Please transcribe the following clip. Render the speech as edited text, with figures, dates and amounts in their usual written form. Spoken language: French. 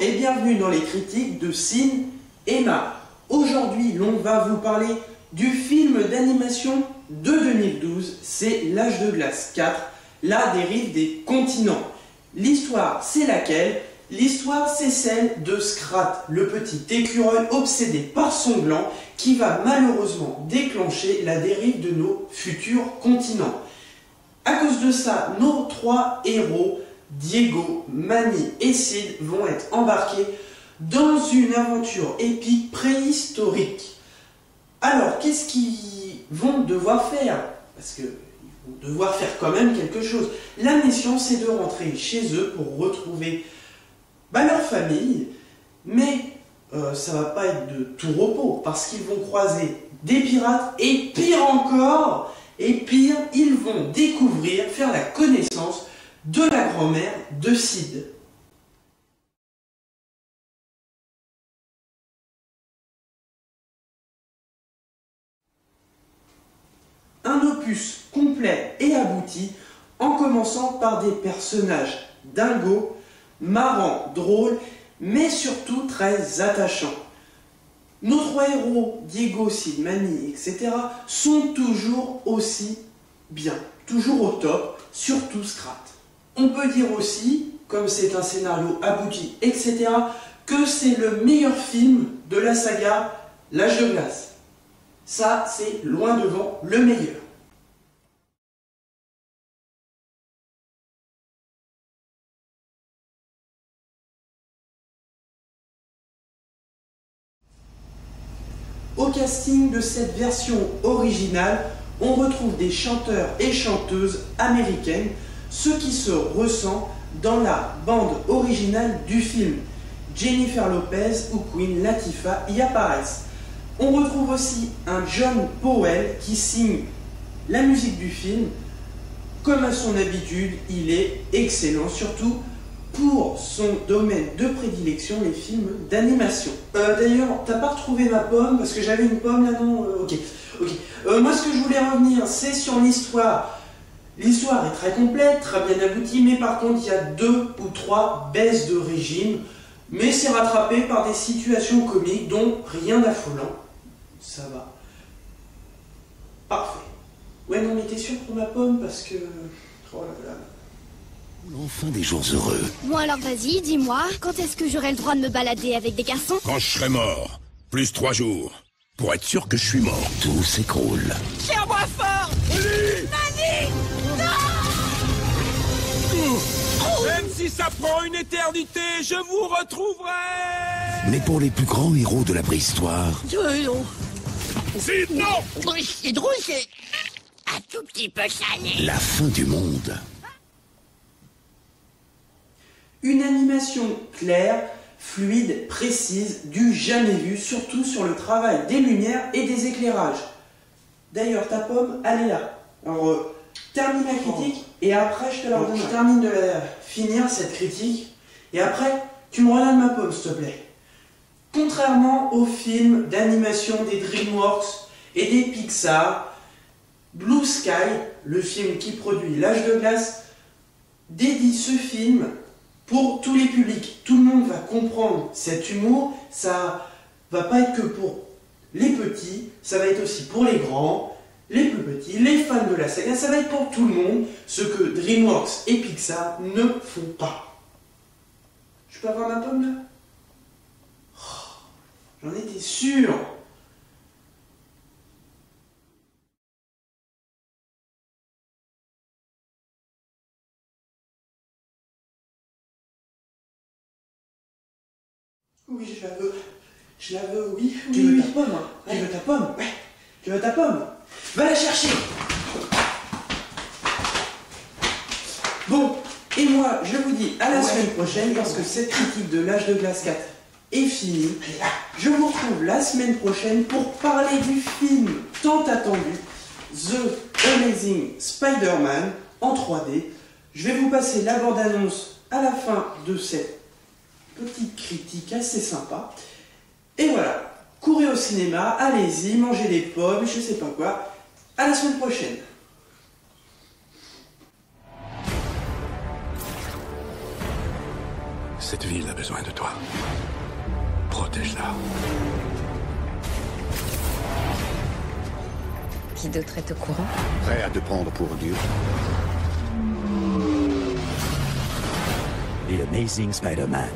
et bienvenue dans les critiques de Cinéma. Aujourd'hui, l'on va vous parler du film d'animation de 2012, c'est L'Âge de glace 4, la dérive des continents. L'histoire, c'est laquelle? L'histoire, c'est celle de Scrat, le petit écureuil obsédé par son gland qui va malheureusement déclencher la dérive de nos futurs continents. À cause de ça, nos trois héros, Diego, Manny et Sid, vont être embarqués dans une aventure épique préhistorique. Alors, qu'est-ce qu'ils vont devoir faire? Parce qu'ils vont devoir faire quand même quelque chose. La mission, c'est de rentrer chez eux pour retrouver leur famille, mais ça va pas être de tout repos, parce qu'ils vont croiser des pirates, et pire encore, ils vont découvrir, faire la connaissance de la grand-mère de Sid. Un opus complet et abouti, en commençant par des personnages dingos, marrants, drôles, mais surtout très attachants. Nos trois héros, Diego, Sid, Manny, etc., sont toujours aussi bien, toujours au top, surtout Scrat. On peut dire aussi, comme c'est un scénario abouti, etc., que c'est le meilleur film de la saga L'Âge de glace. Ça, c'est loin devant le meilleur. Au casting de cette version originale, on retrouve des chanteurs et chanteuses américaines, ce qui se ressent dans la bande originale du film. Jennifer Lopez ou Queen Latifah y apparaissent. On retrouve aussi un John Powell qui signe la musique du film. Comme à son habitude, il est excellent, surtout pour son domaine de prédilection, les films d'animation. D'ailleurs, t'as pas retrouvé ma pomme, parce que j'avais une pomme là, non? Ok. Moi, ce que je voulais revenir, c'est sur l'histoire. L'histoire est très complète, très bien aboutie, mais par contre, il y a 2 ou 3 baisses de régime, mais c'est rattrapé par des situations comiques, dont rien d'affolant. Ça va. Parfait. Ouais, non, mais t'es sûr pour ma pomme, parce que... Oh là là... Enfin des jours heureux. Bon alors vas-y, dis-moi, quand est-ce que j'aurai le droit de me balader avec des garçons? Quand je serai mort. Plus 3 jours. Pour être sûr que je suis mort. Tout s'écroule. Tiens-moi fort! Manny! Non! Même si ça prend une éternité, je vous retrouverai! Mais pour les plus grands héros de la préhistoire... Non! C'est non! C'est drôle, c'est un tout petit peu salé. La fin du monde. Une animation claire, fluide, précise, du jamais vu, surtout sur le travail des lumières et des éclairages. D'ailleurs, ta pomme, elle est là. Alors, termine la critique, et après, je te la redonne. Je termine de finir cette critique, et après, tu me redonnes ma pomme, s'il te plaît. Contrairement aux films d'animation des DreamWorks et des Pixar, Blue Sky, le film qui produit L'Âge de glace, dédie ce film pour tous les publics. Tout le monde va comprendre cet humour. Ça va pas être que pour les petits, ça va être aussi pour les grands, les plus petits, les fans de la saga. Ça va être pour tout le monde, ce que DreamWorks et Pixar ne font pas. Je peux avoir ma pomme là? Oh, j'en étais sûr. Oui, je la veux, oui. Tu veux ta pomme, hein? Tu veux ta pomme? Ouais. Tu veux ta pomme? Va la chercher. Bon, et moi, je vous dis à la semaine prochaine, parce que cette critique de L'Âge de glace 4 est finie. Je vous retrouve la semaine prochaine pour parler du film tant attendu, The Amazing Spider-Man, en 3D. Je vais vous passer la bande-annonce à la fin de cette petite critique assez sympa. Et voilà, courez au cinéma, allez-y, mangez des pommes, je sais pas quoi. À la semaine prochaine. Cette ville a besoin de toi. Protège-la. Qui d'autre est au courant? Prêt à te prendre pour Dieu? The Amazing Spider-Man.